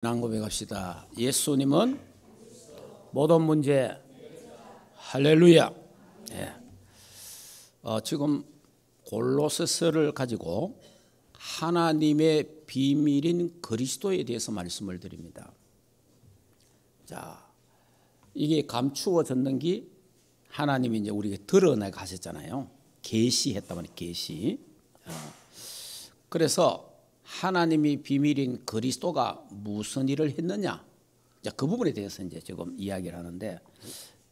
고백합시다. 예수님은 모든 문제. 할렐루야. 예. 지금 골로새서를 가지고 하나님의 비밀인 그리스도에 대해서 말씀을 드립니다. 자, 이게 감추어졌는 게 하나님이 이제 우리에게 드러내 가셨잖아요. 계시했단 말이에요. 계시. 그래서 하나님이 비밀인 그리스도가 무슨 일을 했느냐, 그 부분에 대해서 이제 지금 이야기를 하는데,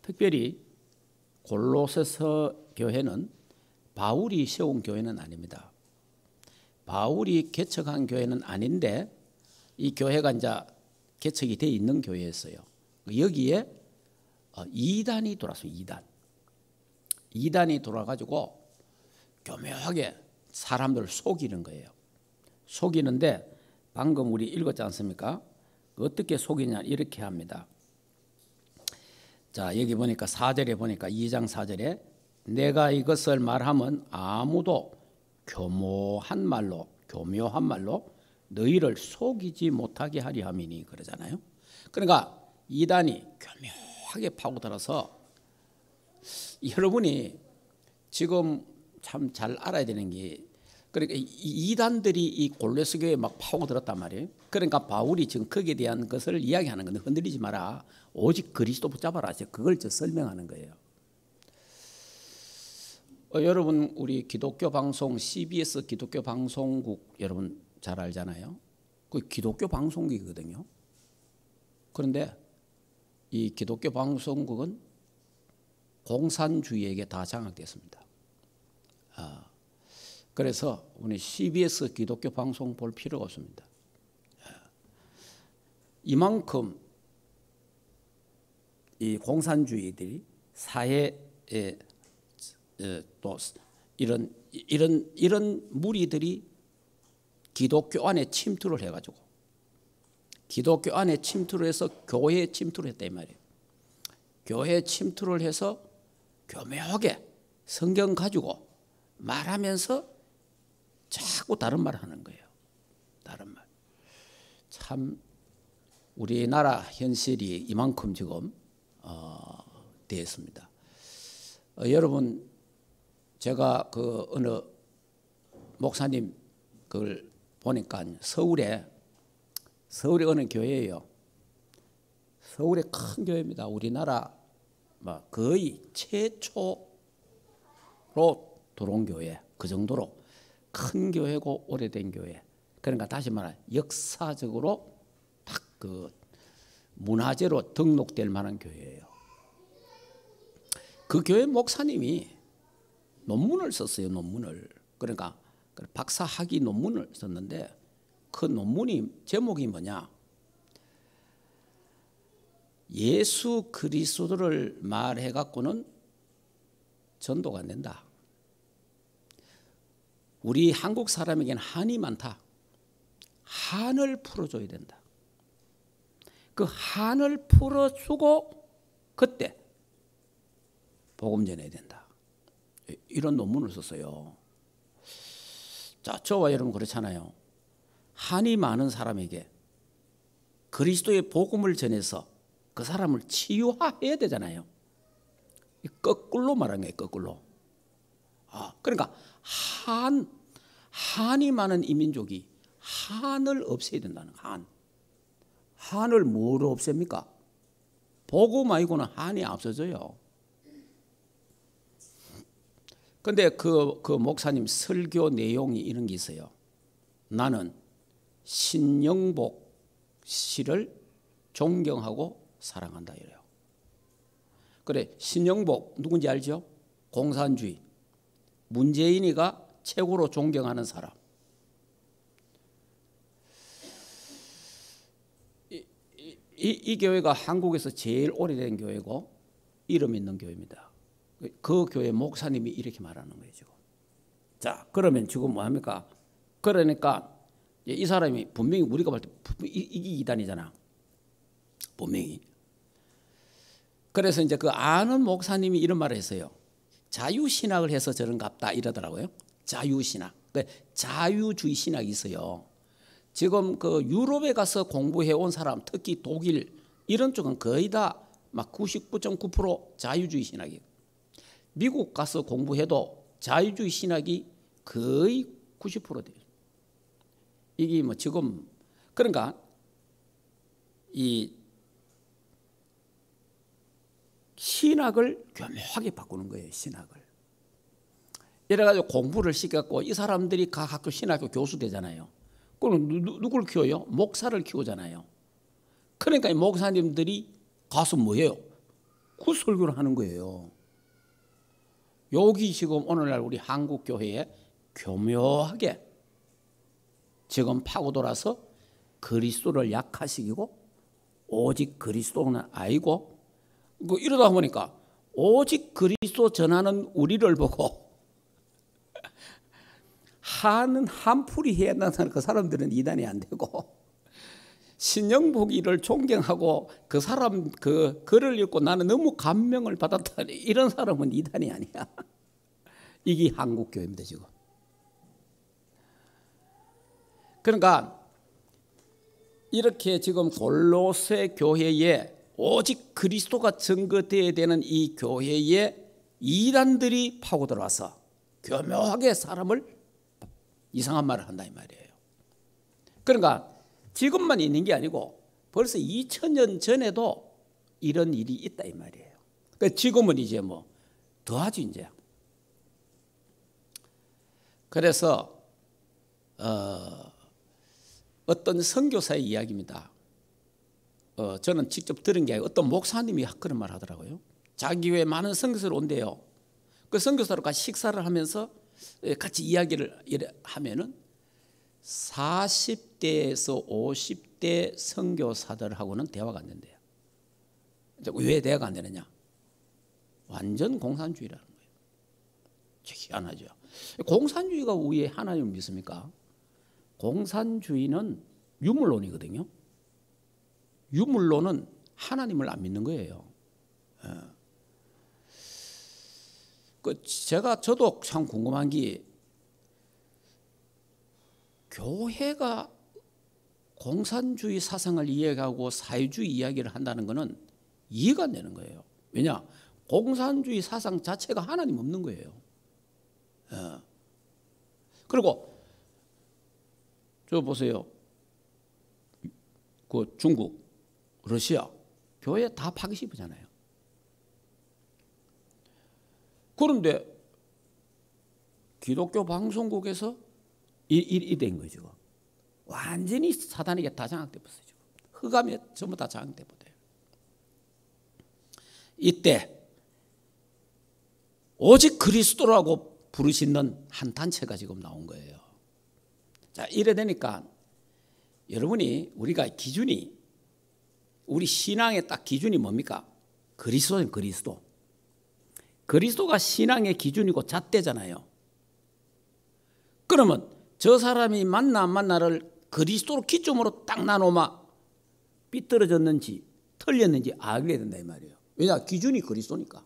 특별히 골로새서 교회는 바울이 세운 교회는 아닙니다. 바울이 개척한 교회는 아닌데 이 교회가 이제 개척이 돼 있는 교회였어요. 여기에 이단이 돌아왔어요. 이단이 돌아가지고 교묘하게 사람들을 속이는 거예요. 속이는데 방금 우리 읽었지 않습니까? 어떻게 속이냐 이렇게 합니다. 자, 여기 보니까 4절에 보니까 2장 4절에 내가 이것을 말하면 아무도 교묘한 말로 너희를 속이지 못하게 하리 함이니 그러잖아요. 그러니까 이단이 교묘하게 파고들어서, 여러분이 지금 참 잘 알아야 되는 게, 그러니까 이단들이 이 골로새 교회에 막 파고들었단 말이에요. 그러니까 바울이 지금 거기에 대한 것을 이야기하는 건데, 흔들리지 마라, 오직 그리스도 붙잡아라, 그걸 설명하는 거예요. 여러분, 우리 기독교 방송 CBS 기독교 방송국 여러분 잘 알잖아요. 그 기독교 방송국이거든요. 그런데 이 기독교 방송국은 공산주의에게 다 장악됐습니다. 그래서 우리 CBS 기독교 방송 볼 필요가 없습니다. 이만큼 이 공산주의들이 사회에 또 이런 무리들이 기독교 안에 침투를 해가지고, 기독교 안에 침투를 해서 교회에 침투를 했다 이 말이에요. 교회에 침투를 해서 교묘하게 성경 가지고 말하면서 자꾸 다른 말을 하는 거예요. 다른 말. 참 우리나라 현실이 이만큼 지금 되었습니다. 여러분, 제가 그 어느 목사님 그걸 보니까 서울에 어느 교회예요. 서울에 큰 교회입니다. 우리나라 거의 최초로 들어온 교회, 그 정도로 큰 교회고 오래된 교회. 그러니까 다시 말하면 역사적으로 딱 그 문화재로 등록될 만한 교회예요. 그 교회 목사님이 논문을 썼어요. 논문을. 그러니까 박사 학위 논문을 썼는데, 그 논문이 제목이 뭐냐? 예수 그리스도를 말해 갖고는 전도가 안 된다. 우리 한국 사람에게는 한이 많다. 한을 풀어줘야 된다. 그 한을 풀어주고 그때 복음 전해야 된다. 이런 논문을 썼어요. 자, 저와 여러분 그렇잖아요. 한이 많은 사람에게 그리스도의 복음을 전해서 그 사람을 치유해야 되잖아요. 거꾸로 말하는 거예요. 거꾸로. 그러니까 한이 많은 이민족이 한을 없애야 된다는 거예요. 한을 뭐로 없앱니까? 복음 아니고는 한이 없어져요. 근데 그 목사님 설교 내용이 이런 게 있어요. 나는 신영복 씨를 존경하고 사랑한다 이래요. 그래, 신영복 누군지 알죠? 공산주의. 문재인이가 최고로 존경하는 사람. 이 교회가 한국에서 제일 오래된 교회고 이름 있는 교회입니다. 그 교회 목사님이 이렇게 말하는 거예요, 지금. 자, 그러면 지금 뭐 합니까? 그러니까 이 사람이 분명히 우리가 볼 때 이게 이단이잖아. 분명히. 그래서 이제 그 아는 목사님이 이런 말을 했어요. 자유신학을 해서 저런갑다 이러더라고요. 자유신학. 자유주의 신학이 있어요. 지금 그 유럽에 가서 공부해 온 사람, 특히 독일 이런 쪽은 거의 다 막 99.9% 자유주의 신학이에요. 미국 가서 공부해도 자유주의 신학이 거의 90% 돼요. 이게 뭐 지금 그러니까 이 신학을 교묘하게 바꾸는 거예요. 신학을. 이래가지고 공부를 시켰고 이 사람들이 각 학교 신학교 교수 되잖아요. 그럼 누구를 키워요? 목사를 키우잖아요. 그러니까 이 목사님들이 가서 뭐예요? 그 설교를 하는 거예요. 여기 지금 오늘날 우리 한국 교회에 교묘하게 지금 파고들어서 그리스도를 약화시키고 오직 그리스도는 아니고 이러다 보니까 오직 그리스도 전하는 우리를 보고 한풀이 해야 한다는 그 사람들은 이단이 안 되고 신영복이를 존경하고 그 사람 그 글을 읽고 나는 너무 감명을 받았다 이런 사람은 이단이 아니야. 이게 한국 교회입니다 지금. 그러니까 이렇게 지금 골로새 교회에 오직 그리스도가 증거되어야 되는 이 교회에 이단들이 파고들어와서 교묘하게 사람을 이상한 말을 한다 이 말이에요. 그러니까 지금만 있는 게 아니고 벌써 2000년 전에도 이런 일이 있다 이 말이에요. 그러니까 지금은 이제 뭐 더하지 이제. 그래서 어떤 선교사의 이야기입니다. 저는 직접 들은 게 아니고 어떤 목사님이 그런 말 하더라고요. 자기 교회에 많은 선교사를 온대요. 그 선교사들과 식사를 하면서 같이 이야기를 하면은 40대에서 50대 선교사들하고는 대화가 안 된대요. 왜 대화가 안 되느냐? 완전 공산주의라는 거예요. 희한하죠. 공산주의가 왜 하나님을 믿습니까? 공산주의는 유물론이거든요. 유물론은 하나님을 안 믿는 거예요. 저도 참 궁금한 게 교회가 공산주의 사상을 이해하고 사회주의 이야기를 한다는 것은 이해가 안 되는 거예요. 왜냐? 공산주의 사상 자체가 하나님 없는 거예요. 그리고 저 보세요. 그 중국, 러시아 교회 다 파기 씹으잖아요. 그런데 기독교 방송국에서 이 된 거죠. 완전히 사단에게 다 장악돼 버렸어요. 흑암에 전부 다 장악돼 버려요. 이때 오직 그리스도라고 부르시는 한 단체가 지금 나온 거예요. 자, 이래 되니까 여러분이 우리가 기준이 우리 신앙의 딱 기준이 뭡니까? 그리스도는 그리스도. 그리스도가 신앙의 기준이고 잣대잖아요. 그러면 저 사람이 만나 안 만나를 그리스도로 기점으로 딱 나누면 삐뚤어졌는지 틀렸는지 알게 된다 이 말이에요. 왜냐? 기준이 그리스도니까.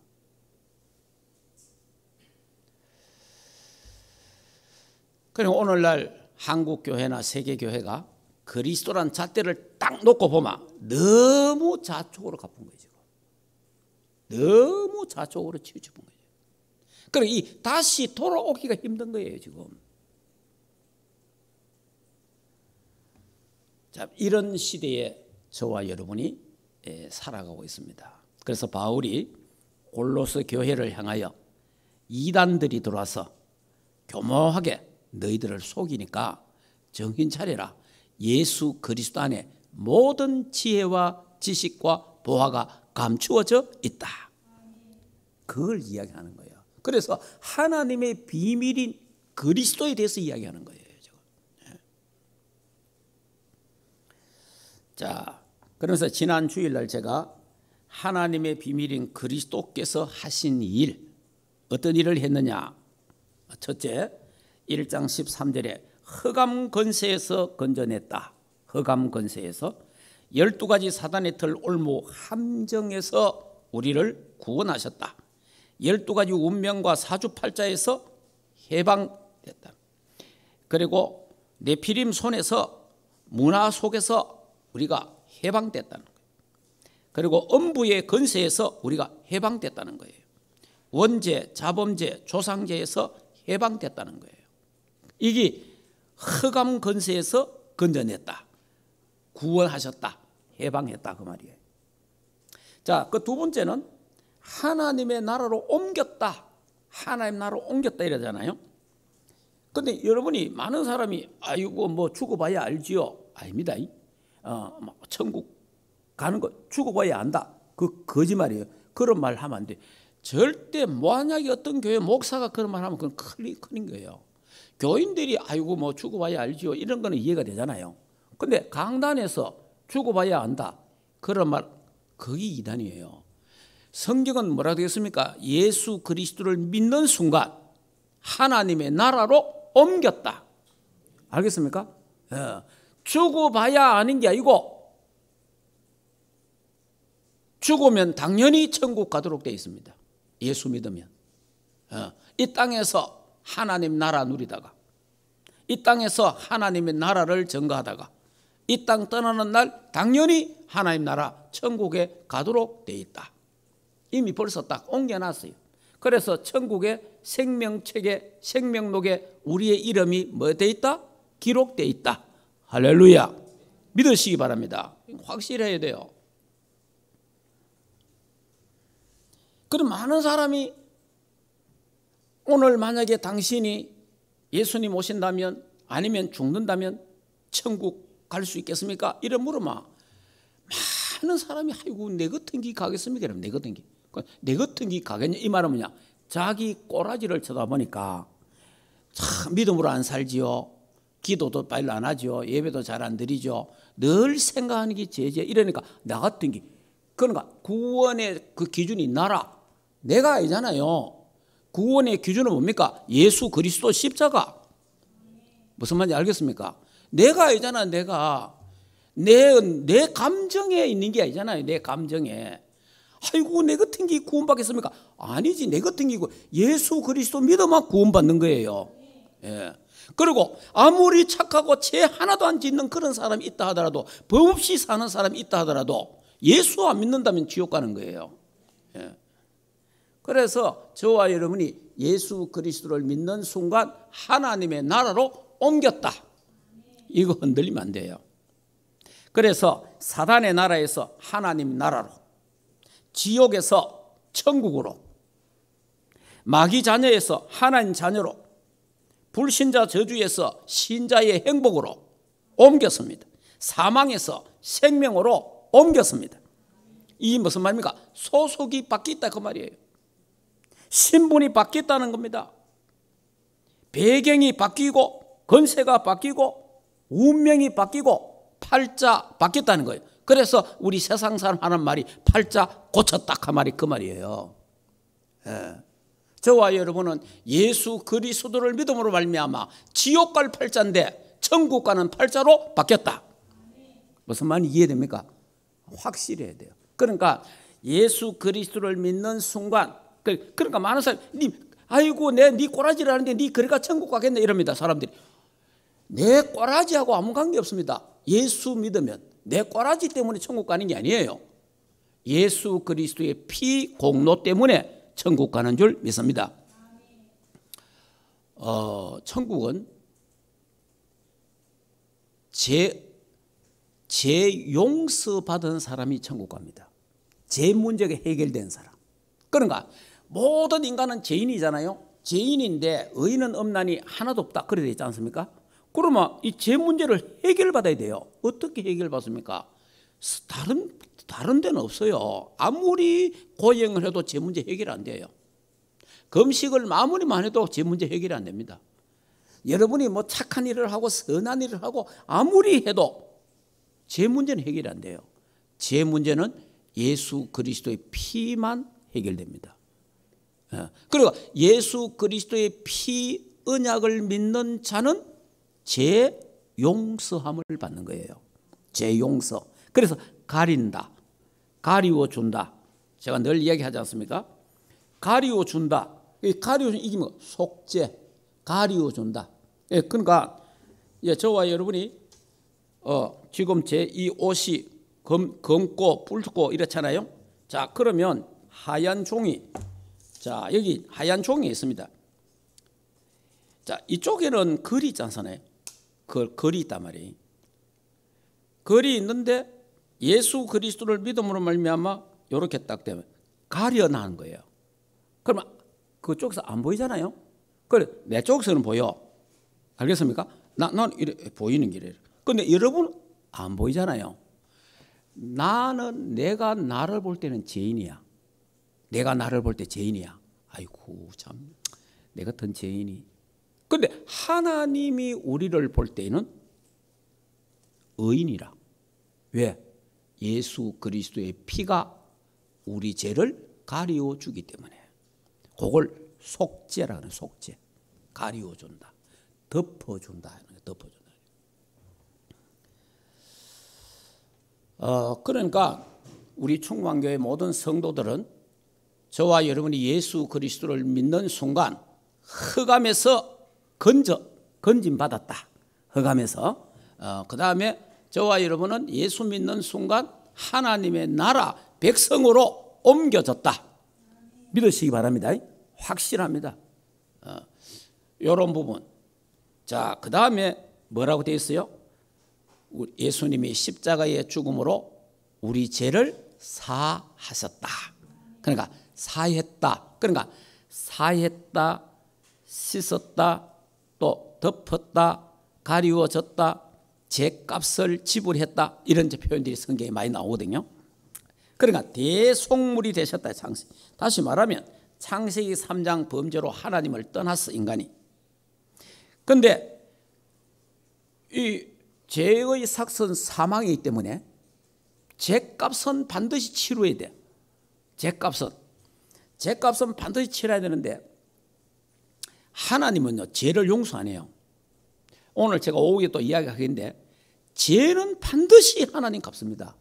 그리고 오늘날 한국교회나 세계교회가 그리스도란 잣대를 딱 놓고 보면 너무 좌쪽으로 가쁜 거죠. 너무 좌쪽으로 치우쳐본 거예요. 그러니까 이 다시 돌아오기가 힘든 거예요 지금. 자, 이런 시대에 저와 여러분이 살아가고 있습니다. 그래서 바울이 골로새 교회를 향하여 이단들이 들어와서 교묘하게 너희들을 속이니까 정신 차려라. 예수 그리스도 안에 모든 지혜와 지식과 보화가 감추어져 있다. 그걸 이야기하는 거예요. 그래서 하나님의 비밀인 그리스도에 대해서 이야기하는 거예요. 자, 그래서 지난 주일날 제가 하나님의 비밀인 그리스도께서 하신 일, 어떤 일을 했느냐? 첫째, 1장 13절에 흑암 권세에서 건져냈다. 흑암 권세에서 12가지 사단의 틀 올무 함정에서 우리를 구원하셨다. 12가지 운명과 사주팔자에서 해방됐다. 그리고 네피림 손에서 문화 속에서 우리가 해방됐다는 거예요. 그리고 음부의 권세에서 우리가 해방됐다는 거예요. 원죄, 자범죄, 조상죄에서 해방됐다는 거예요. 이게 흑암 권세에서 건져냈다, 구원하셨다, 해방했다 그 말이에요. 자, 그 두 번째는 하나님의 나라로 옮겼다, 하나님 나라로 옮겼다 이러잖아요. 근데 여러분이 많은 사람이 아이고 뭐 죽어봐야 알지요. 아닙니다. 천국 가는 거 죽어봐야 안다. 그 거짓말이에요. 그런 말 하면 안 돼. 절대 만약에 어떤 교회 목사가 그런 말 하면 그건 큰일 거예요. 교인들이 아이고 뭐 죽어봐야 알지요. 이런 거는 이해가 되잖아요. 근데 강단에서 죽어봐야 안다. 그런 말, 그게 이단이에요. 성경은 뭐라 되겠습니까? 예수 그리스도를 믿는 순간 하나님의 나라로 옮겼다. 알겠습니까? 죽어봐야 아는 게 아니고 죽으면 당연히 천국 가도록 되어 있습니다. 예수 믿으면. 이 땅에서 하나님 나라 누리다가, 이 땅에서 하나님의 나라를 증거하다가 이 땅 떠나는 날 당연히 하나님 나라 천국에 가도록 되어 있다. 이미 벌써 딱 옮겨놨어요. 그래서 천국의 생명책에, 생명록에 우리의 이름이 뭐 되어 있다? 기록되어 있다. 할렐루야. 믿으시기 바랍니다. 확실해야 돼요. 그럼 많은 사람이 오늘 만약에 당신이 예수님 오신다면, 아니면 죽는다면 천국 갈 수 있겠습니까? 이래 물으면 많은 사람이 아이고 내 같은 기 가겠습니까? 이러면 내 같은 기. 내 같은 기 가겠냐? 이 말은 뭐냐? 자기 꼬라지를 쳐다보니까 참 믿음으로 안 살지요. 기도도 빨리 안 하죠. 예배도 잘 안 드리죠. 늘 생각하는 게 죄지. 이러니까 나 같은 기. 그러니까 구원의 그 기준이 나라. 내가 아니잖아요. 구원의 기준은 뭡니까? 예수 그리스도 십자가. 무슨 말인지 알겠습니까? 내가 아니잖아. 내가. 내 감정에 있는 게 아니잖아요. 내 감정에. 아이고 내 같은 게 구원받겠습니까? 아니지. 내 같은 게고 예수 그리스도 믿어만 구원받는 거예요. 예. 그리고 아무리 착하고 죄 하나도 안 짓는 그런 사람이 있다 하더라도, 법 없이 사는 사람이 있다 하더라도 예수 안 믿는다면 지옥 가는 거예요. 예. 그래서 저와 여러분이 예수 그리스도를 믿는 순간 하나님의 나라로 옮겼다. 이거 흔들리면 안 돼요. 그래서 사단의 나라에서 하나님 나라로, 지옥에서 천국으로, 마귀 자녀에서 하나님 자녀로, 불신자 저주에서 신자의 행복으로 옮겼습니다. 사망에서 생명으로 옮겼습니다. 이 무슨 말입니까? 소속이 바뀌었다 그 말이에요. 신분이 바뀌었다는 겁니다. 배경이 바뀌고 권세가 바뀌고 운명이 바뀌고 팔자 바뀌었다는 거예요. 그래서 우리 세상 사람 하는 말이 팔자 고쳤다 그 말이 그 말이에요. 예. 저와 여러분은 예수 그리스도를 믿음으로 말미암아 지옥 갈 팔자인데 천국 가는 팔자로 바뀌었다. 무슨 말인지 이해됩니까? 확실해야 돼요. 그러니까 예수 그리스도를 믿는 순간, 그러니까 많은 사람이 아이고 네 꼬라지를 하는데 네 그래가 천국 가겠네 이럽니다. 사람들이. 내 꼬라지하고 아무 관계 없습니다. 예수 믿으면 내 꼬라지 때문에 천국 가는 게 아니에요. 예수 그리스도의 피 공로 때문에 천국 가는 줄 믿습니다. 천국은 죄 용서 받은 사람이 천국 갑니다. 죄 문제가 해결된 사람. 그러니까 모든 인간은 죄인이잖아요. 죄인인데 의인은 없나니 하나도 없다. 그래 되지 않습니까? 그러면 이 죄 문제를 해결받아야 돼요. 어떻게 해결받습니까? 다른 데는 없어요. 아무리 고행을 해도 죄 문제 해결 안 돼요. 금식을 아무리만 해도 죄 문제 해결이 안 됩니다. 여러분이 뭐 착한 일을 하고 선한 일을 하고 아무리 해도 죄 문제는 해결이 안 돼요. 죄 문제는 예수 그리스도의 피만 해결됩니다. 그리고 예수 그리스도의 피 언약을 믿는 자는 죄 용서함을 받는 거예요. 죄 용서. 그래서 가린다, 가리워 준다. 제가 늘 이야기하지 않습니까? 가리워 준다. 가리워 이게 뭐 속죄, 가리워 준다. 그러니까 저와 여러분이 지금 제 이 옷이 검고 붉고 이렇잖아요. 자, 그러면 하얀 종이, 자, 여기 하얀 종이 있습니다. 자, 이쪽에는 글이 있지 않잖아요. 글이 있단 말이에요. 글이 있는데 예수 그리스도를 믿음으로 말미암아 이렇게 딱 되면 가려나는 거예요. 그러면 그쪽에서 안 보이잖아요. 그래, 내 쪽에서는 보여. 알겠습니까? 난 이래 보이는 길이에요. 근데 여러분 안 보이잖아요. 내가 나를 볼 때는 죄인이야. 내가 나를 볼 때 죄인이야. 아이고 참, 내 같은 죄인이. 근데 하나님이 우리를 볼 때는 의인이라. 왜? 예수 그리스도의 피가 우리 죄를 가리워 주기 때문에. 그걸 속죄라 하는, 속죄. 가리워 준다. 덮어준다. 덮어준다. 그러니까 우리 충만교회 모든 성도들은 저와 여러분이 예수 그리스도를 믿는 순간 흑암에서 건짐 받았다. 흑암에서. 그 다음에 저와 여러분은 예수 믿는 순간 하나님의 나라 백성으로 옮겨졌다. 믿으시기 바랍니다. 확실합니다. 이런 부분. 자, 그 다음에 뭐라고 되어 있어요? 예수님이 십자가의 죽음으로 우리 죄를 사하셨다. 그러니까 사했다. 그러니까 사했다, 씻었다, 또 덮었다, 가리워졌다, 죄값을 지불했다. 이런 표현들이 성경에 많이 나오거든요. 그러니까 대속물이 되셨다. 다시 말하면 창세기 3장 범죄로 하나님을 떠났어, 인간이. 그런데 이 죄의 삭선 사망이기 때문에 죄값은 반드시 치러야 돼. 죄값은 반드시 치러야 되는데 하나님은요, 죄를 용서 안 해요. 오늘 제가 오후에 또 이야기하겠는데 죄는 반드시 하나님 갚습니다.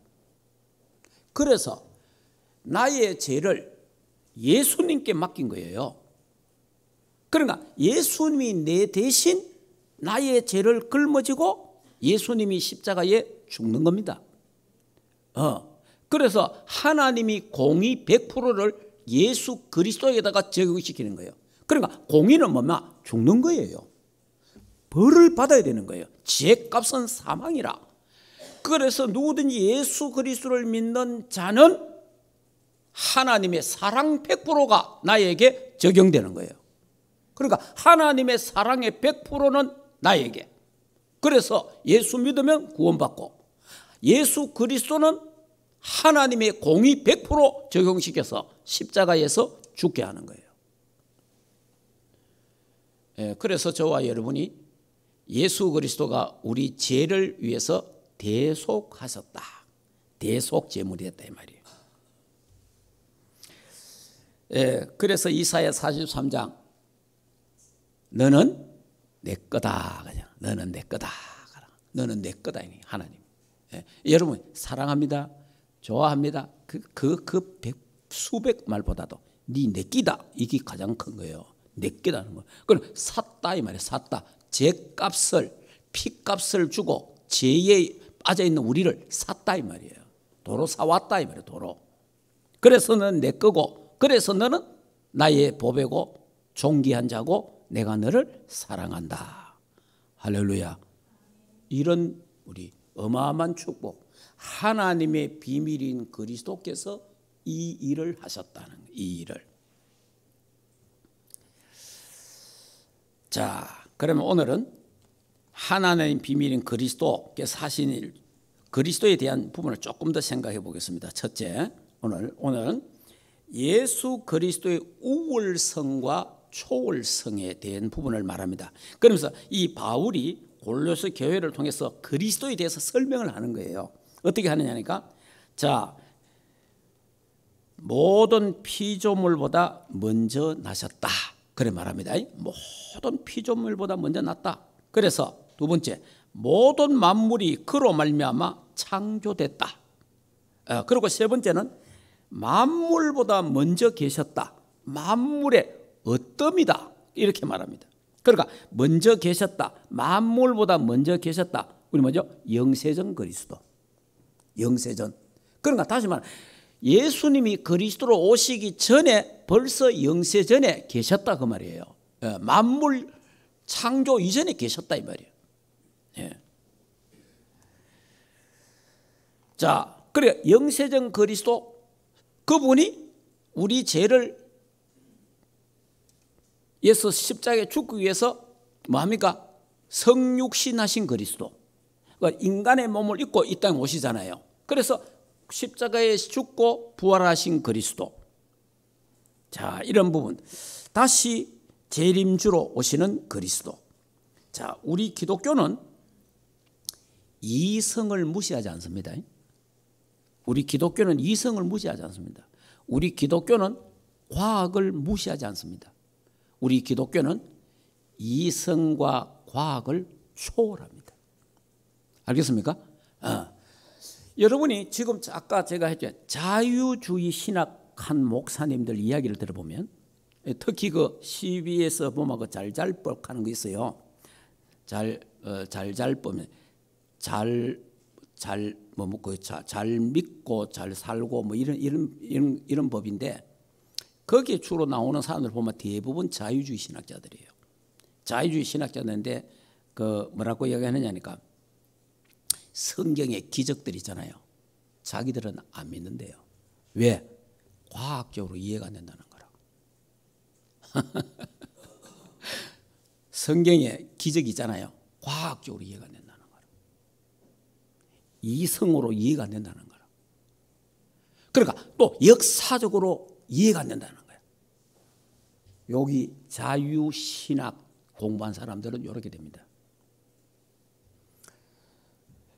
그래서 나의 죄를 예수님께 맡긴 거예요. 그러니까 예수님이 내 대신 나의 죄를 짊어지고 예수님이 십자가에 죽는 겁니다. 그래서 하나님이 공의 100%를 예수 그리스도에다가 적용시키는 거예요. 그러니까 공의는 뭐냐? 죽는 거예요. 벌을 받아야 되는 거예요. 죄값은 사망이라. 그래서 누구든지 예수 그리스도를 믿는 자는 하나님의 사랑 100%가 나에게 적용되는 거예요. 그러니까 하나님의 사랑의 100%는 나에게. 그래서 예수 믿으면 구원받고 예수 그리스도는 하나님의 공의 100% 적용시켜서 십자가에서 죽게 하는 거예요. 그래서 저와 여러분이 예수 그리스도가 우리 죄를 위해서 대속하셨다. 대속 제물이 됐다 이 말이에요. 그래서 이사야 43장 너는 내 거다. 너는 내 거다. 너는 내 거다. 하나님. 여러분 사랑합니다. 좋아합니다. 수백 말보다도 네 내 끼다. 이게 가장 큰 거예요. 내 끼다는 거. 그럼 샀다 이 말이에요. 샀다. 죄값을 피값을 주고 죄에 빠져 있는 우리를 샀다 이 말이에요. 도로 사왔다 이 말이에요. 도로. 그래서 너는 내 거고, 그래서 너는 나의 보배고 존귀한 자고 내가 너를 사랑한다. 할렐루야. 이런 우리 어마어마한 축복. 하나님의 비밀인 그리스도께서 이 일을 하셨다는 이 일을. 자, 그러면 오늘은 하나님의 비밀인 그리스도께서 하신 일, 그리스도에 대한 부분을 조금 더 생각해 보겠습니다. 첫째, 오늘은 예수 그리스도의 우월성과 초월성에 대한 부분을 말합니다. 그러면서 이 바울이 골로새 교회를 통해서 그리스도에 대해서 설명을 하는 거예요. 어떻게 하느냐니까, 자, 모든 피조물보다 먼저 나셨다. 그래 말합니다. 모든 피조물보다 먼저 났다. 그래서 두 번째, 모든 만물이 그로 말미암아 창조됐다. 그리고 세 번째는 만물보다 먼저 계셨다. 만물의 어뜸이다. 이렇게 말합니다. 그러니까 먼저 계셨다. 만물보다 먼저 계셨다. 우리 뭐죠? 영세전 그리스도. 영세전. 그러니까 다시 말하면 예수님이 그리스도로 오시기 전에 벌써 영세전에 계셨다 그 말이에요. 만물 창조 이전에 계셨다 이 말이에요. 예. 자, 그래 영세전 그리스도 그분이 우리 죄를 예수 십자가에 죽기 위해서 뭐합니까? 성육신하신 그리스도. 그러니까 인간의 몸을 입고 이 땅에 오시잖아요. 그래서 십자가에 죽고 부활하신 그리스도. 자, 이런 부분. 다시 재림주로 오시는 그리스도. 자, 우리 기독교는 이성을 무시하지 않습니다. 우리 기독교는 이성을 무시하지 않습니다. 우리 기독교는 과학을 무시하지 않습니다. 우리 기독교는 이성과 과학을 초월합니다. 알겠습니까? 여러분이 지금 아까 제가 했죠. 자유주의 신학한 목사님들 이야기를 들어보면 특히 그 CBS 보면 그 잘잘법 하는 거 있어요. 잘잘법 잘 믿고 잘 살고 뭐 이런 법인데 거기에 주로 나오는 사람들 보면 대부분 자유주의 신학자들이에요. 자유주의 신학자들인데 그 뭐라고 이야기하느냐니까 성경의 기적들 있잖아요. 자기들은 안 믿는데요. 왜? 과학적으로 이해가 안 된다는 거라. 성경의 기적이 있잖아요. 과학적으로 이해가 안 된다는 거라. 이성으로 이해가 안 된다는 거라. 그러니까 또 역사적으로 이해가 안 된다는 거야. 여기 자유신학 공부한 사람들은 이렇게 됩니다.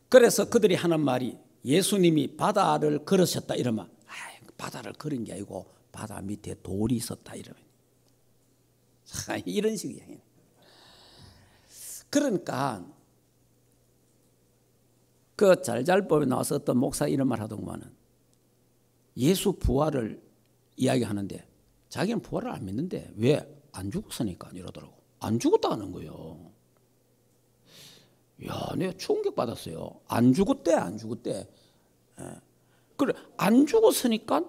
그래서 그들이 하는 말이 예수님이 바다를 걸으셨다 이러면 바다를 걸은 게 아니고 바다 밑에 돌이 있었다 이러면 이런 식이에요. 그러니까 그 잘잘법에 나와서 어떤 목사 이런 말 하더구만은 예수 부활을 이야기하는데 자기는 부활을 안 믿는데 왜? 안 죽었으니까 이러더라고. 안 죽었다는 거예요. 야, 내가 충격받았어요. 안 죽었대, 안 죽었대. 예. 그래, 안 죽었으니까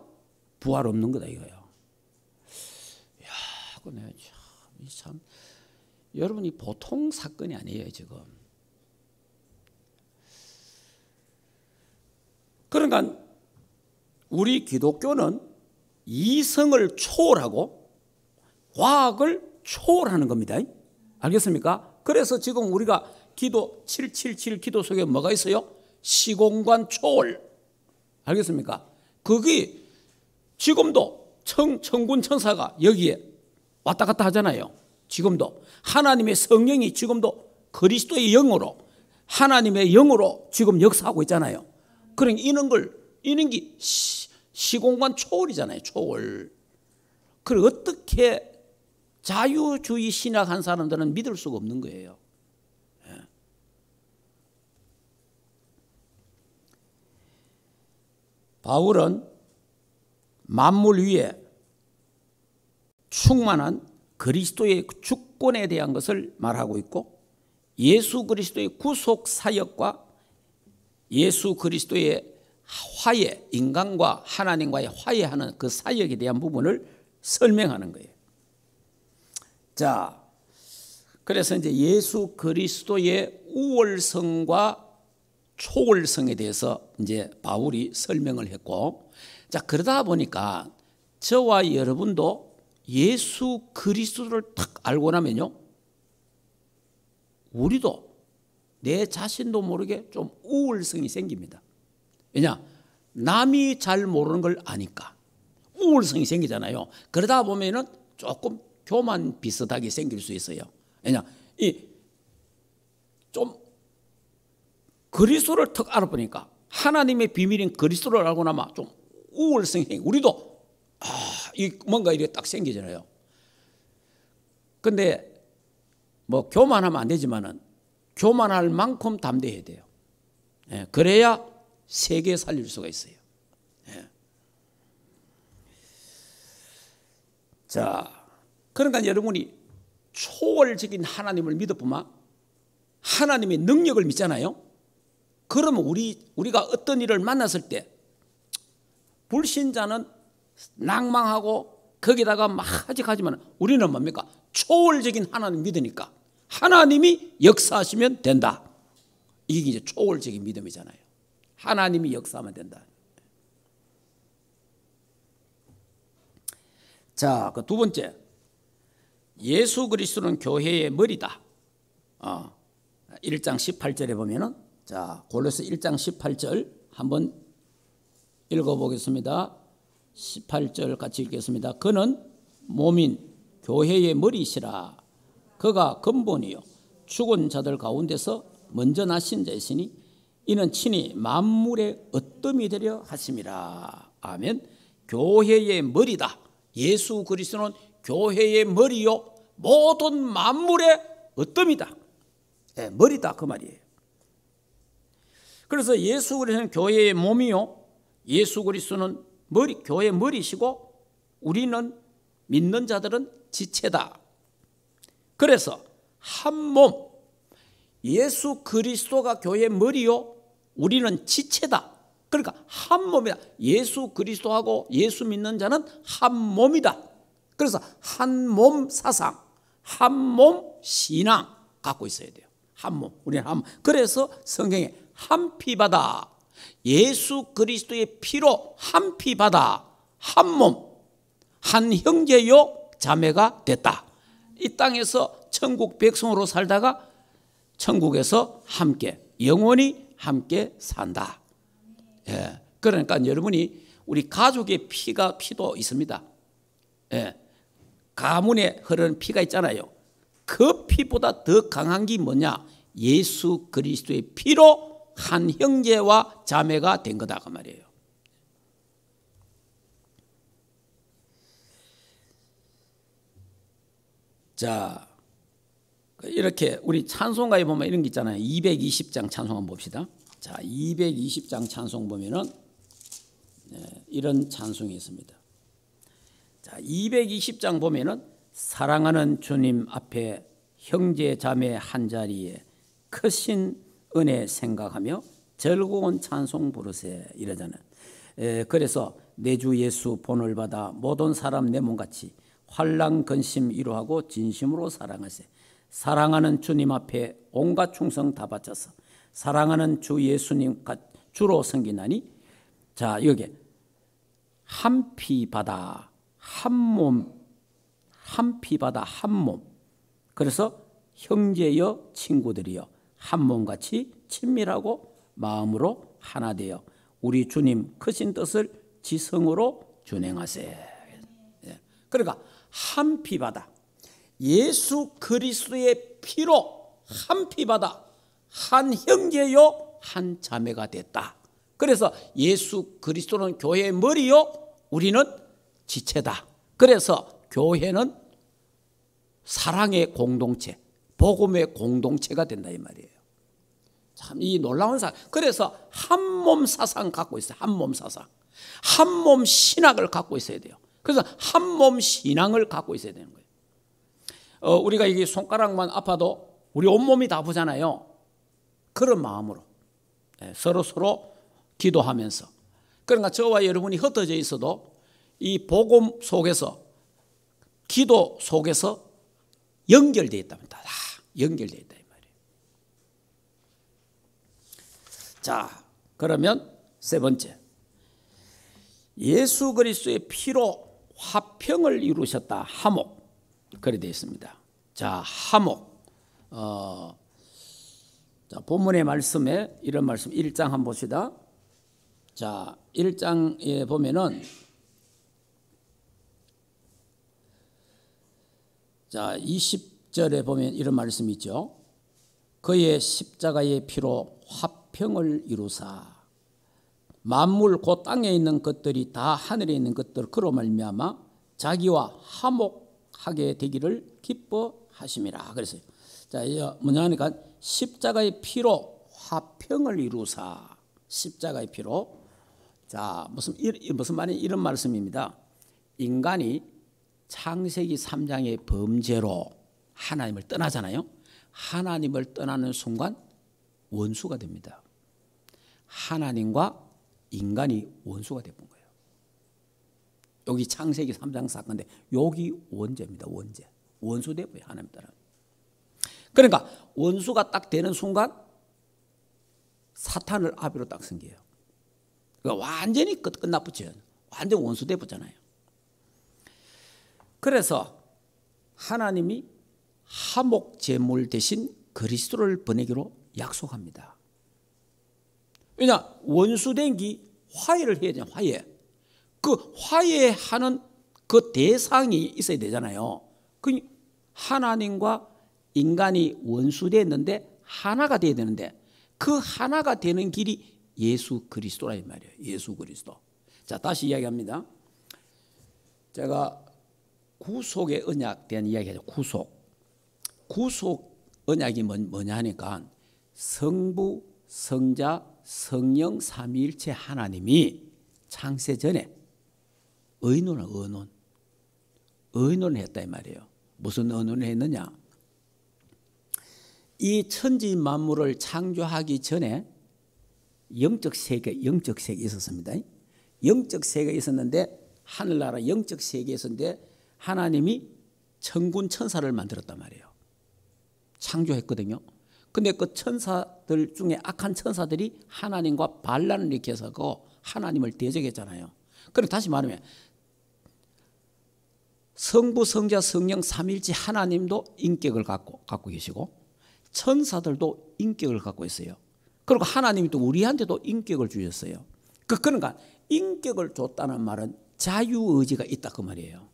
부활 없는 거다 이거예요. 야, 그 내가 참 여러분이 보통 사건이 아니에요 지금. 그러니까 우리 기독교는 이성을 초월하고 과학을 초월하는 겁니다. 알겠습니까? 그래서 지금 우리가 기도 777 기도 속에 뭐가 있어요? 시공간 초월. 알겠습니까? 그게 지금도 천군 천사가 여기에 왔다 갔다 하잖아요. 지금도 하나님의 성령이 지금도 그리스도의 영으로 하나님의 영으로 지금 역사하고 있잖아요. 그러니까 이런 게 시공간 초월이잖아요. 초월. 그걸 어떻게 자유주의 신학한 사람들은 믿을 수가 없는 거예요. 바울은 만물 위에 충만한 그리스도의 주권에 대한 것을 말하고 있고 예수 그리스도의 구속 사역과 예수 그리스도의 화해, 인간과 하나님과의 화해하는 그 사역에 대한 부분을 설명하는 거예요. 자, 그래서 이제 예수 그리스도의 우월성과 초월성에 대해서 이제 바울이 설명을 했고, 자, 그러다 보니까 저와 여러분도 예수 그리스도를 딱 알고 나면요, 우리도 내 자신도 모르게 좀 우월성이 생깁니다. 왜냐? 남이 잘 모르는 걸 아니까 우월성이 생기잖아요. 그러다 보면은 조금 교만 비슷하게 생길 수 있어요. 왜냐? 좀 그리스도를 턱 알아보니까 하나님의 비밀인 그리스도를 알고 나면 좀 우월성이 생겨. 우리도 뭔가 이렇게 딱 생기잖아요. 근데 뭐 교만하면 안 되지만은 교만할 만큼 담대해야 돼요. 예, 그래야 세계 살릴 수가 있어요. 예. 자, 그러니까 여러분이 초월적인 하나님을 믿어보면 하나님의 능력을 믿잖아요. 그러면 우리가 어떤 일을 만났을 때 불신자는 낭망하고 거기다가 막 하직하지만 우리는 뭡니까? 초월적인 하나님 믿으니까 하나님이 역사하시면 된다. 이게 이제 초월적인 믿음이잖아요. 하나님이 역사하면 된다. 자, 그 두 번째, 예수 그리스도는 교회의 머리다. 1장 18절에 보면은, 자, 골로새 1장 18절 한번 읽어보겠습니다. 18절 같이 읽겠습니다. 그는 몸인 교회의 머리시라. 그가 근본이요 죽은 자들 가운데서 먼저 나신 자이시니 이는 친히 만물의 어뜸이 되려 하심이라. 아멘. 교회의 머리다. 예수 그리스도는 교회의 머리요 모든 만물의 어뜸이다. 네, 머리다 그 말이에요. 그래서 예수 그리스도는 교회의 몸이요 예수 그리스도는 머리, 교회의 머리시고 우리는 믿는 자들은 지체다. 그래서 한 몸, 예수 그리스도가 교회의 머리요 우리는 지체다. 그러니까 한 몸이다. 예수 그리스도하고 예수 믿는 자는 한 몸이다. 그래서 한 몸 사상, 한 몸 신앙 갖고 있어야 돼요. 한 몸, 우리는 한 몸. 그래서 성경에 한 피 받아 예수 그리스도의 피로 한 피 받아 한 몸, 한 형제요 자매가 됐다. 이 땅에서 천국 백성으로 살다가 천국에서 함께 영원히 함께 산다. 예, 그러니까 여러분이 우리 가족의 피도 있습니다. 예, 가문에 흐르는 피가 있잖아요. 그 피보다 더 강한 게 뭐냐? 예수 그리스도의 피로 한 형제와 자매가 된 거다 그 말이에요. 자, 이렇게 우리 찬송가에 보면 이런 게 있잖아요. 220장 찬송 한번 봅시다. 자, 220장 찬송 보면은 이런 찬송이 있습니다. 자, 220장 보면은 사랑하는 주님 앞에 형제 자매 한 자리에 크신 은혜 생각하며 즐거운 찬송 부르세 이러잖아요. 그래서 내 주 예수 본을 받아 모든 사람 내 몸같이 환난 근심 이루하고 진심으로 사랑하세. 사랑하는 주님 앞에 온갖 충성 다 바쳐서 사랑하는 주 예수님 주로 섬기나니. 자, 여기 한 피 받아 한 몸, 한 피 받아 한 몸. 그래서 형제여 친구들이여 한 몸같이 친밀하고 마음으로 하나 되어 우리 주님 크신 뜻을 지성으로 준행하세. 그러니까 한 피 받아 예수 그리스도의 피로 한 피 받아 한 형제요 한 자매가 됐다. 그래서 예수 그리스도는 교회의 머리요 우리는 지체다. 그래서 교회는 사랑의 공동체, 복음의 공동체가 된다 이 말이에요. 참 이 놀라운 사상. 그래서 한 몸 사상 갖고 있어요. 한 몸 사상, 한 몸 신학을 갖고 있어야 돼요. 그래서 한 몸 신앙을 갖고 있어야 되는 거예요. 우리가 이게 손가락만 아파도 우리 온몸이 다 아프잖아요. 그런 마음으로 서로 기도하면서. 그러니까 저와 여러분이 흩어져 있어도 이 복음 속에서 기도 속에서 연결되어 있다면 다 연결되어 있다 이 말이에요. 자, 그러면 세 번째, 예수 그리스도의 피로 화평을 이루셨다. 화목. 그래 되어 있습니다. 자, 화목. 자, 본문의 말씀에 이런 말씀 1장 한번 봅시다. 자, 1장에 보면은 자, 20절에 보면 이런 말씀이 있죠. 그의 십자가의 피로 화평을 이루사 만물 곧 땅에 있는 것들이 다 하늘에 있는 것들 그로 말미암아 자기와 화목하게 되기를 기뻐하심이라 그랬어요. 자, 뭐냐 하니까 십자가의 피로 화평을 이루사. 십자가의 피로. 자, 무슨 말이 이런 말씀입니다. 인간이 창세기 3장의 범죄로 하나님을 떠나잖아요. 하나님을 떠나는 순간 원수가 됩니다. 하나님과 인간이 원수가 되는 거예요. 여기 창세기 3장 사건인데 여기 원죄입니다. 원죄. 원수 되고요. 하나님 따라. 그러니까 원수가 딱 되는 순간 사탄을 아비로 딱 섬겨요. 그러니까 완전히 끝나붙여요. 완전 원수 되었잖아요. 그래서 하나님이 화목 제물 대신 그리스도를 보내기로 약속합니다. 왜냐 원수된 게 화해를 해야 되잖아요. 화해. 그 화해하는 그 대상이 있어야 되잖아요. 그 하나님과 인간이 원수됐는데 하나가 돼야 되는데 그 하나가 되는 길이 예수 그리스도라 이 말이에요. 예수 그리스도. 자, 다시 이야기합니다. 제가 구속의 언약 대한 이야기하죠. 구속 언약이 뭐냐 하니까 성부, 성자, 성령 삼위일체 하나님이 창세 전에 의논을 했다 이 말이에요. 무슨 의논을 했느냐? 이 천지 만물을 창조하기 전에 영적 세계 있었습니다. 영적 세계가 있었는데 하늘나라 영적 세계에 있었는데 하나님이 천군 천사를 만들었단 말이에요. 창조했거든요. 근데 그 천사들 중에 악한 천사들이 하나님과 반란을 일으켜서 하나님을 대적했잖아요. 그럼 다시 말하면 성부, 성자, 성령 삼일체 하나님도 인격을 갖고 계시고 천사들도 인격을 갖고 있어요. 그리고 하나님이 또 우리한테도 인격을 주셨어요. 그러니까 인격을 줬다는 말은 자유의지가 있다 그 말이에요.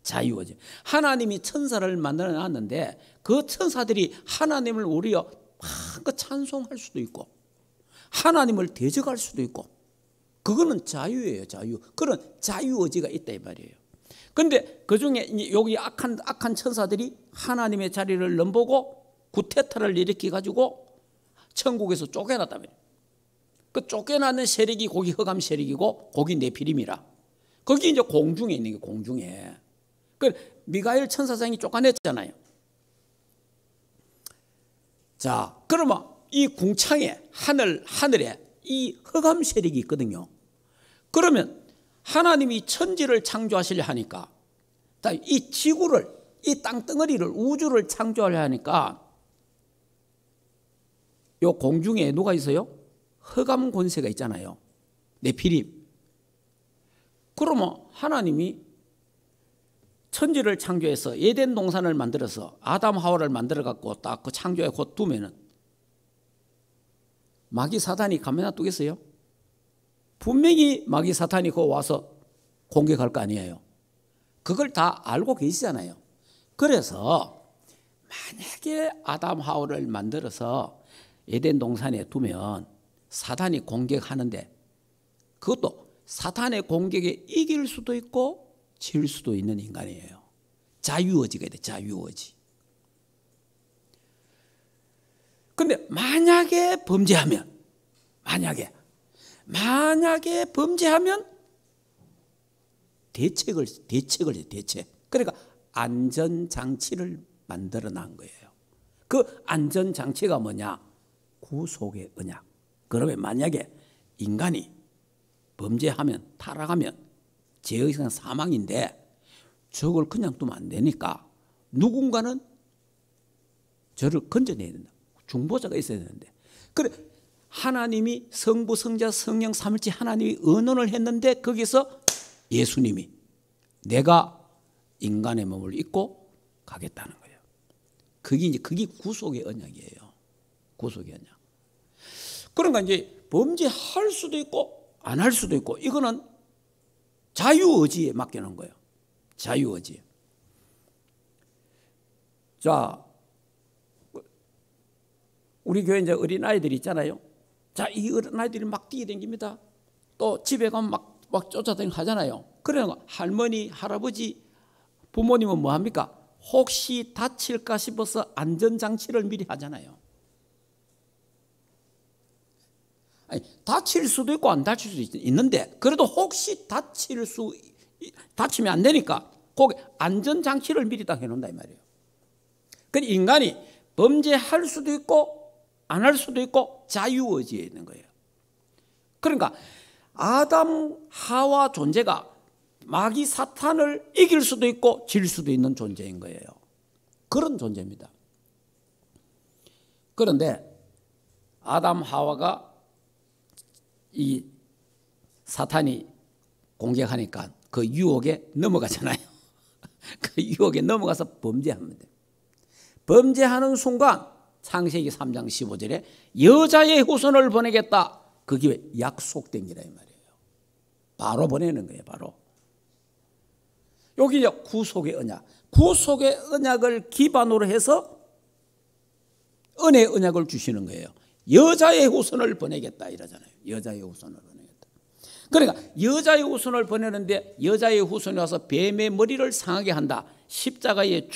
자유의지. 하나님이 천사를 만들어 놨는데 그 천사들이 하나님을 오히려 마음껏 찬송할 수도 있고 하나님을 대적할 수도 있고 그거는 자유예요. 자유. 그런 자유의지가 있다 이 말이에요. 그런데 그중에 여기 악한 천사들이 하나님의 자리를 넘보고 구테타를 일으켜가지고 천국에서 쫓겨났다며. 그 쫓겨나는 세력이 거기 흑암 세력이고 거기 네피림이라. 거기 이제 공중에 있는 게 공중에. 그 미가엘 천사장이 쫓아냈잖아요. 자, 그러면 이 궁창에 하늘에 이 흑암 세력이 있거든요. 그러면 하나님이 천지를 창조하시려 하니까 이 지구를 이 땅덩어리를 우주를 창조하려 하니까 요 공중에 누가 있어요? 흑암 권세가 있잖아요. 네피림. 그러면 하나님이 천지를 창조해서 에덴 동산을 만들어서 아담 하와를 만들어 갖고 딱 그 창조에 곧 두면은 마귀 사탄이 가만 놔두겠어요? 분명히 마귀 사탄이 거 와서 공격할 거 아니에요. 그걸 다 알고 계시잖아요. 그래서 만약에 아담 하와를 만들어서 에덴 동산에 두면 사탄이 공격하는데 그것도 사탄의 공격에 이길 수도 있고 질 수도 있는 인간이에요. 자유의지가 있대. 자유의지. 그런데 만약에 범죄하면 대책. 그러니까 안전장치를 만들어 놓은 거예요. 그 안전장치가 뭐냐? 구속의 언약. 그러면 만약에 인간이 범죄하면 타락하면 죄의상 사망인데 저걸 그냥 두면 안 되니까 누군가는 저를 건져내야 된다. 중보자가 있어야 되는데. 그래 하나님이 성부, 성자, 성령 삼일체 하나님이 의논을 했는데 거기서 예수님이 내가 인간의 몸을 입고 가겠다는 거예요. 그게 구속의 언약이에요. 구속의 언약. 그러니까 이제 범죄할 수도 있고 안 할 수도 있고 이거는 자유의지에 맡겨놓은 거예요. 자유의지. 자, 우리 교회 이제 어린아이들이 있잖아요. 자, 이 어린아이들이 막 뛰어다닙니다. 또 집에 가면 막 쫓아다니고 하잖아요. 그러니까 할머니, 할아버지, 부모님은 뭐 합니까? 혹시 다칠까 싶어서 안전장치를 미리 하잖아요. 아니, 다칠 수도 있고 안 다칠 수도 있는데 그래도 혹시 다치면 안 되니까 거기 안전장치를 미리 딱 해놓는다 이 말이에요. 그러니까 인간이 범죄할 수도 있고 안 할 수도 있고 자유의지에 있는 거예요. 그러니까 아담 하와 존재가 마귀 사탄을 이길 수도 있고 질 수도 있는 존재인 거예요. 그런 존재입니다. 그런데 아담 하와가 이 사탄이 공격하니까 그 유혹에 넘어가잖아요. 그 유혹에 넘어가서 범죄합니다. 범죄하는 순간 창세기 3장 15절에 여자의 후손을 보내겠다. 그게 약속된 기라 이 말이에요. 바로 보내는 거예요. 바로. 여기 이제 구속의 언약. 구속의 언약을 기반으로 해서 은혜의 언약을 주시는 거예요. 여자의 후손을 보내겠다 이러잖아요. 여자의 후손을 보내겠다. 그러니까 여자의 후손을 보내는데 여자의 후손이 와서 뱀의 머리를 상하게 한다. 십자가에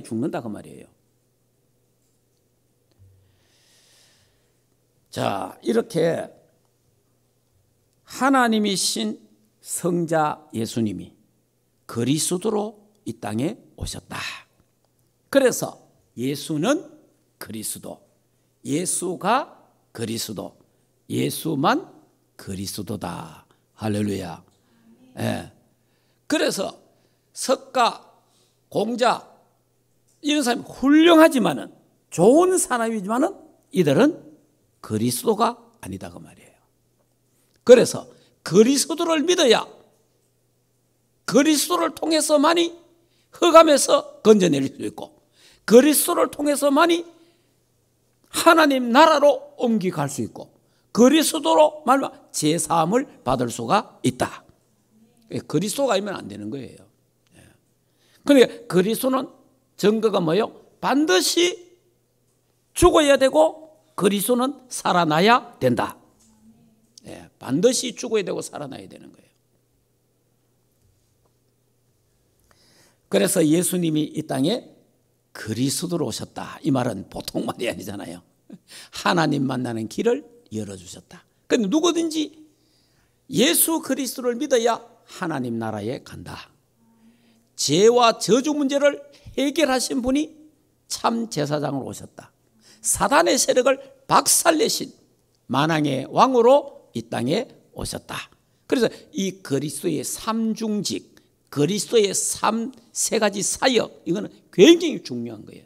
죽는다 그 말이에요. 자, 이렇게 하나님이신 성자 예수님이 그리스도로 이 땅에 오셨다. 그래서 예수는 그리스도, 예수가 그리스도, 예수만 그리스도다. 할렐루야. 예. 그래서 석가, 공자 이런 사람이 훌륭하지만은 좋은 사람이지만은 이들은 그리스도가 아니다 그 말이에요. 그래서 그리스도를 믿어야 그리스도를 통해서만이 흑암에서 건져낼 수 있고 그리스도를 통해서만이 하나님 나라로 옮겨갈 수 있고 그리스도로 말미암아 제사함을 받을 수가 있다. 그리스도가 아니면 안 되는 거예요. 그러니까 그리스도는 증거가 뭐예요? 반드시 죽어야 되고 그리스도는 살아나야 된다. 반드시 죽어야 되고 살아나야 되는 거예요. 그래서 예수님이 이 땅에 그리스도로 오셨다. 이 말은 보통 말이 아니잖아요. 하나님 만나는 길을 열어주셨다. 그런데 누구든지 예수 그리스도를 믿어야 하나님 나라에 간다. 죄와 저주 문제를 해결하신 분이 참 제사장으로 오셨다. 사단의 세력을 박살내신 만왕의 왕으로 이 땅에 오셨다. 그래서 이 그리스도의 삼중직, 그리스도의 세 가지 사역, 이거는 굉장히 중요한 거예요.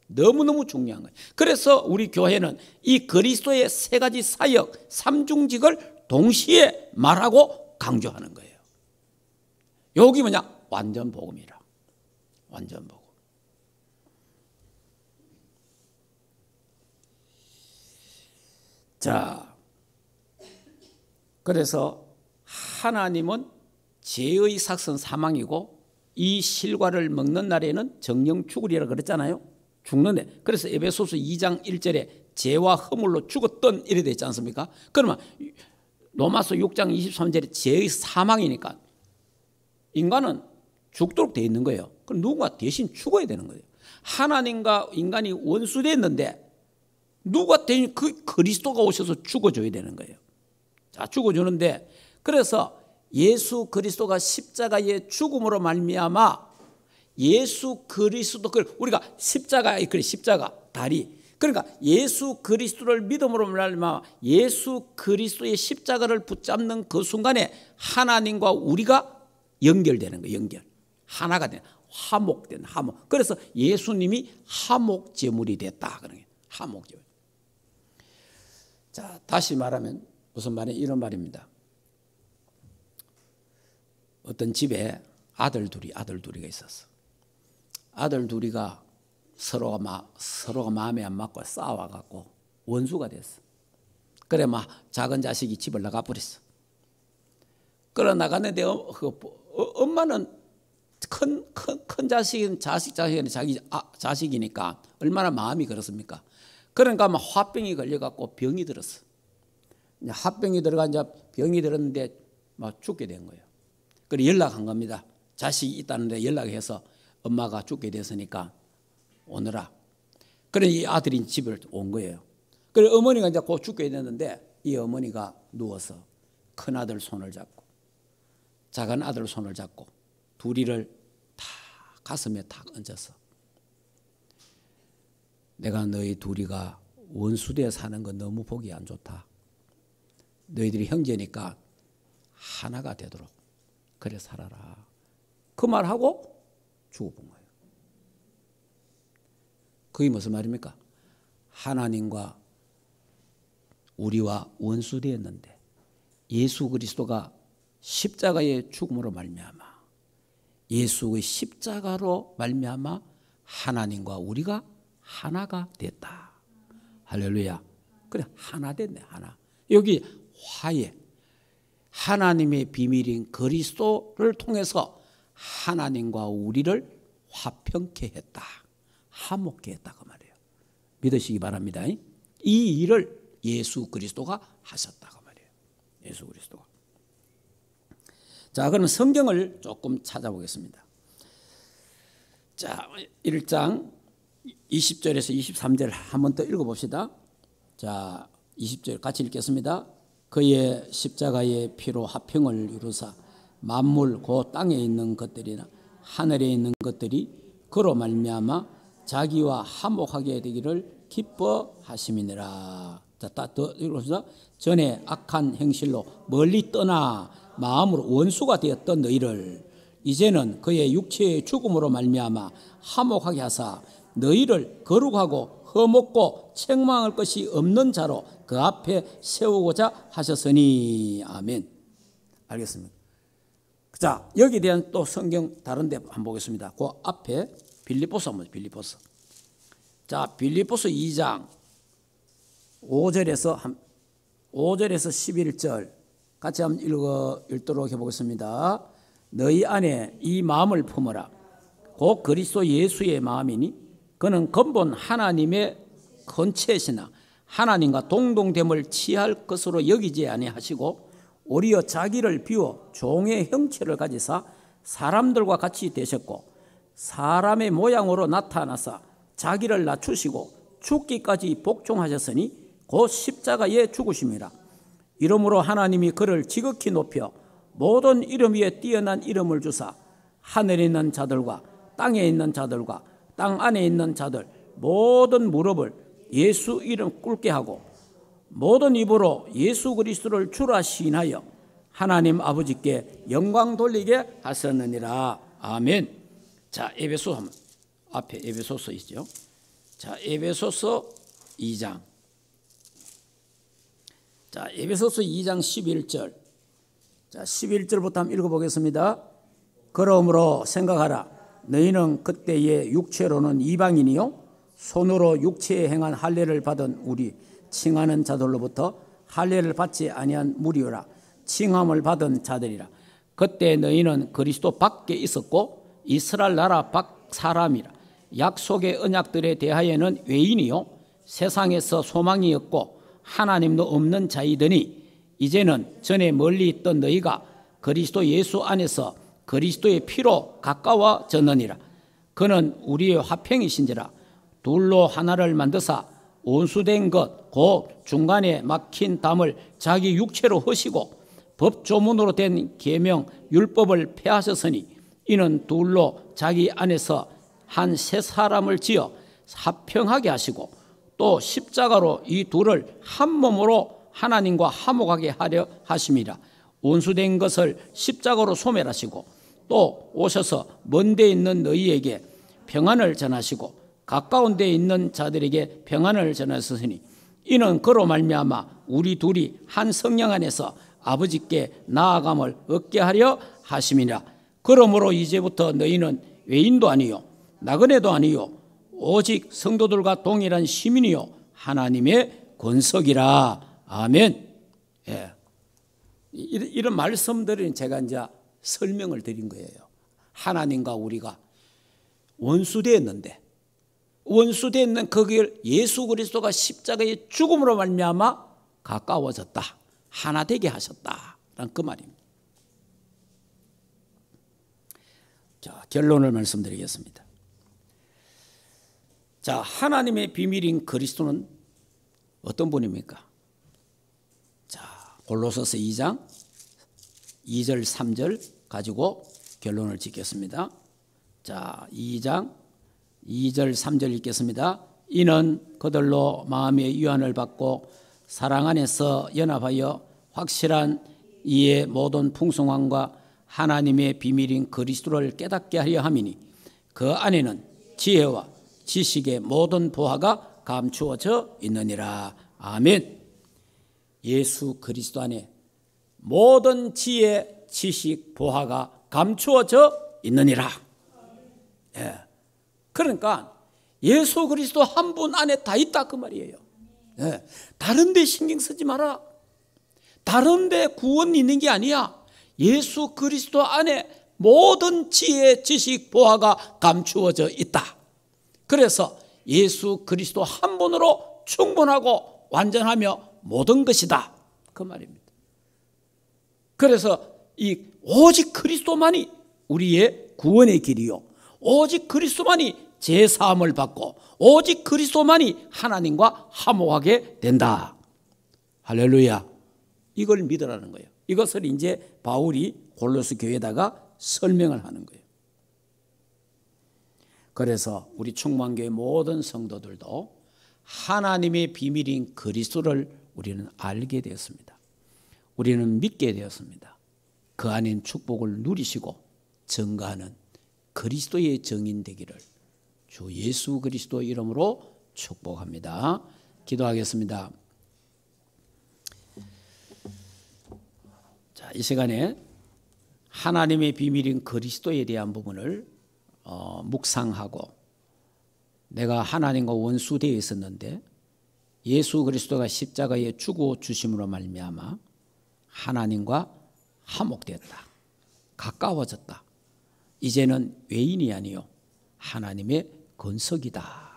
너무너무 중요한 거예요. 그래서 우리 교회는 이 그리스도의 세 가지 사역, 삼중직을 동시에 말하고 강조하는 거예요. 여기 뭐냐? 완전 복음이라. 완전 복음. 자, 그래서 하나님은 죄의 삭선 사망이고 이 실과를 먹는 날에는 정령 죽으리라 그랬잖아요. 죽는데. 그래서 에베소서 2장 1절에 죄와 허물로 죽었던 이래 되어 있지 않습니까? 그러면 로마서 6장 23절에 죄의 사망이니까 인간은 죽도록 되어 있는 거예요. 그럼 누군가 대신 죽어야 되는 거예요. 하나님과 인간이 원수됐는데 누가 대신 그 그리스도가 오셔서 죽어줘야 되는 거예요. 자, 죽어주는데 그래서 예수 그리스도가 십자가의 죽음으로 말미암아 예수 그리스도 우리가 십자가 다리 그러니까 예수 그리스도를 믿음으로 말미암아 예수 그리스도의 십자가를 붙잡는 그 순간에 하나님과 우리가 연결되는 거예요. 연결. 하나가 되는 화목된 화목. 그래서 예수님이 화목제물이 됐다 그런 거예요. 화목제물. 자, 다시 말하면 무슨 말이에요? 이런 말입니다. 어떤 집에 아들 둘이가 있었어. 아들 둘이가 서로가 마음에 안 맞고 싸워갖고 원수가 됐어. 그래 막 작은 자식이 집을 나가 버렸어. 끌어 나갔는데 엄마는 큰 자식은 자식은 자기 자식이니까 얼마나 마음이 그렇습니까? 그러니까 막 화병이 걸려갖고 병이 들었어. 화병이 들어가 이제 병이 들었는데 막 죽게 된 거예요. 그래 연락한 겁니다. 자식이 있다는데 연락해서 엄마가 죽게 됐으니까 오너라. 그래 이 아들이 집을 온 거예요. 그래 어머니가 이제 곧 죽게 됐는데 이 어머니가 누워서 큰 아들 손을 잡고 작은 아들 손을 잡고 둘이를 다 가슴에 탁 얹어서 내가 너희 둘이가 원수되어 사는 건 너무 보기 안 좋다. 너희들이 형제니까 하나가 되도록 그래 살아라. 그 말하고 죽어본 거예요. 그게 무슨 말입니까? 하나님과 우리와 원수되었는데 예수 그리스도가 십자가의 죽음으로 말미암아 예수의 십자가로 말미암아 하나님과 우리가 하나가 됐다. 할렐루야. 그래 하나 됐네. 하나. 여기 화해. 하나님의 비밀인 그리스도를 통해서 하나님과 우리를 화평케 했다. 화목케 했다 그 말이에요. 믿으시기 바랍니다. 이 일을 예수 그리스도가 하셨다 그 말이에요. 예수 그리스도가. 자, 그럼 성경을 조금 찾아보겠습니다. 자, 1장 20절에서 23절 한 번 더 읽어봅시다. 자, 20절 같이 읽겠습니다. 그의 십자가의 피로 화평을 이루사 만물 곧 땅에 있는 것들이나 하늘에 있는 것들이 그로 말미암아 자기와 화목하게 되기를 기뻐하심이니라. 자, 더 읽어봅시다. 전에 악한 행실로 멀리 떠나 마음으로 원수가 되었던 너희를 이제는 그의 육체의 죽음으로 말미암아 화목하게 하사 너희를 거룩하고 흠없고 책망할 것이 없는 자로 그 앞에 세우고자 하셨으니. 아멘. 알겠습니다. 자, 여기에 대한 또 성경 다른 데 한번 보겠습니다. 그 앞에 빌립보서 한번 빌립보서. 자, 빌립보서 2장 5절에서 11절 같이 한번 읽도록 해보겠습니다. 너희 안에 이 마음을 품어라. 곧 그리스도 예수의 마음이니 그는 근본 하나님의 건체시나 하나님과 동등됨을 취할 것으로 여기지 아니하시고 오히려 자기를 비워 종의 형체를 가지사 사람들과 같이 되셨고 사람의 모양으로 나타나사 자기를 낮추시고 죽기까지 복종하셨으니 곧 십자가에 죽으심이라. 이러므로 하나님이 그를 지극히 높여 모든 이름 위에 뛰어난 이름을 주사 하늘에 있는 자들과 땅에 있는 자들과 땅 안에 있는 자들 모든 무릎을 예수 이름 꿇게 하고 모든 입으로 예수 그리스도를 주라 시인하여 하나님 아버지께 영광 돌리게 하셨느니라. 아멘. 자, 에베소 한번 앞에 에베소서 있죠. 자, 에베소서 2장. 자, 에베소서 2장 11절. 자, 11절부터 한번 읽어보겠습니다. 그러므로 생각하라. 너희는 그때의 육체로는 이방인이요 손으로 육체에 행한 할례를 받은 우리 칭하는 자들로부터 할례를 받지 아니한 무리라. 칭함을 받은 자들이라. 그때 너희는 그리스도 밖에 있었고 이스라엘 나라 밖 사람이라. 약속의 언약들에 대하여는 외인이요 세상에서 소망이 없고 하나님도 없는 자이더니 이제는 전에 멀리 있던 너희가 그리스도 예수 안에서 그리스도의 피로 가까워졌느니라. 그는 우리의 화평이신지라. 둘로 하나를 만드사 온수된 것 곧 중간에 막힌 담을 자기 육체로 허시고 법조문으로 된 계명 율법을 폐하셨으니 이는 둘로 자기 안에서 한 새 사람을 지어 화평하게 하시고 또 십자가로 이 둘을 한 몸으로 하나님과 화목하게 하려 하심이라. 온수된 것을 십자가로 소멸하시고 또 오셔서 먼 데 있는 너희에게 평안을 전하시고 가까운 데 있는 자들에게 평안을 전하셨으니 이는 그로 말미암아 우리 둘이 한 성령 안에서 아버지께 나아감을 얻게 하려 하심이라. 그러므로 이제부터 너희는 외인도 아니요 나그네도 아니요 오직 성도들과 동일한 시민이요 하나님의 권석이라. 아멘. 예. 이런 말씀들은 제가 이제 설명을 드린 거예요. 하나님과 우리가 원수되었는데 원수되었는 거기를 예수 그리스도가 십자가의 죽음으로 말미암아 가까워졌다. 하나 되게 하셨다라는 그 말입니다. 자, 결론을 말씀드리겠습니다. 자, 하나님의 비밀인 그리스도는 어떤 분입니까? 자, 골로새서 2장 2절 3절 가지고 결론을 짓겠습니다. 자, 2장 2절 3절 읽겠습니다. 이는 그들로 마음의 유한을 받고 사랑 안에서 연합하여 확실한 이의 모든 풍성함과 하나님의 비밀인 그리스도를 깨닫게 하려 함이니 그 안에는 지혜와 지식의 모든 보화가 감추어져 있느니라. 아멘. 예수 그리스도 안에 모든 지혜, 지식, 보화가 감추어져 있느니라. 예. 그러니까 예수 그리스도 한 분 안에 다 있다 그 말이에요. 예. 다른 데 신경 쓰지 마라. 다른 데 구원이 있는 게 아니야. 예수 그리스도 안에 모든 지혜, 지식, 보화가 감추어져 있다. 그래서 예수 그리스도 한 분으로 충분하고 완전하며 모든 것이다 그 말입니다. 그래서 이 오직 그리스도만이 우리의 구원의 길이요, 오직 그리스도만이 제사함을 받고 오직 그리스도만이 하나님과 화목하게 된다. 할렐루야. 이걸 믿으라는 거예요. 이것을 이제 바울이 골로새 교회에다가 설명을 하는 거예요. 그래서 우리 충만교회 모든 성도들도 하나님의 비밀인 그리스도를 우리는 알게 되었습니다. 우리는 믿게 되었습니다. 그 안엔 축복을 누리시고 증거하는 그리스도의 증인 되기를 주 예수 그리스도 이름으로 축복합니다. 기도하겠습니다. 자, 이 시간에 하나님의 비밀인 그리스도에 대한 부분을 묵상하고, 내가 하나님과 원수되어 있었는데 예수 그리스도가 십자가에 죽어 주심으로 말미암아 하나님과 화목되었다, 가까워졌다. 이제는 외인이 아니요 하나님의 건석이다.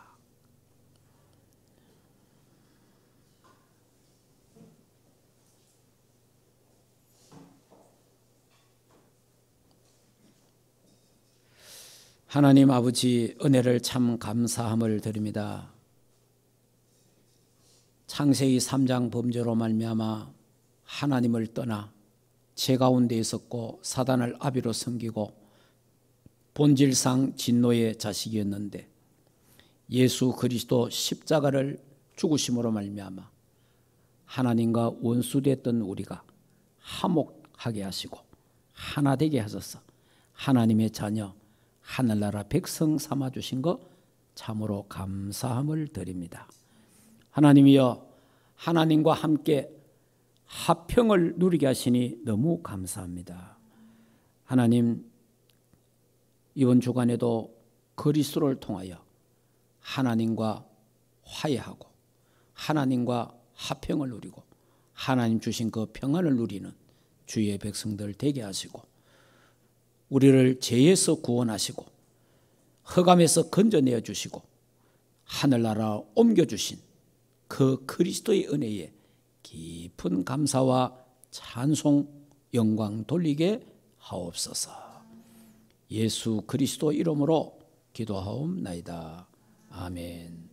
하나님 아버지, 은혜를 참 감사함을 드립니다. 창세기 3장 범죄로 말미암아 하나님을 떠나 죄 가운데 있었고 사단을 아비로 섬기고 본질상 진노의 자식이었는데 예수 그리스도 십자가를 죽으심으로 말미암아 하나님과 원수됐던 우리가 화목하게 하시고 하나 되게 하셔서 하나님의 자녀, 하늘나라 백성 삼아주신 것 참으로 감사함을 드립니다. 하나님이여, 하나님과 함께 화평을 누리게 하시니 너무 감사합니다. 하나님, 이번 주간에도 그리스도를 통하여 하나님과 화해하고 하나님과 화평을 누리고 하나님 주신 그 평안을 누리는 주의 백성들 되게 하시고, 우리를 죄에서 구원하시고 흑암에서 건져내어 주시고 하늘나라 옮겨주신 그 그리스도의 은혜에 깊은 감사와 찬송, 영광 돌리게 하옵소서. 예수 그리스도 이름으로 기도하옵나이다. 아멘.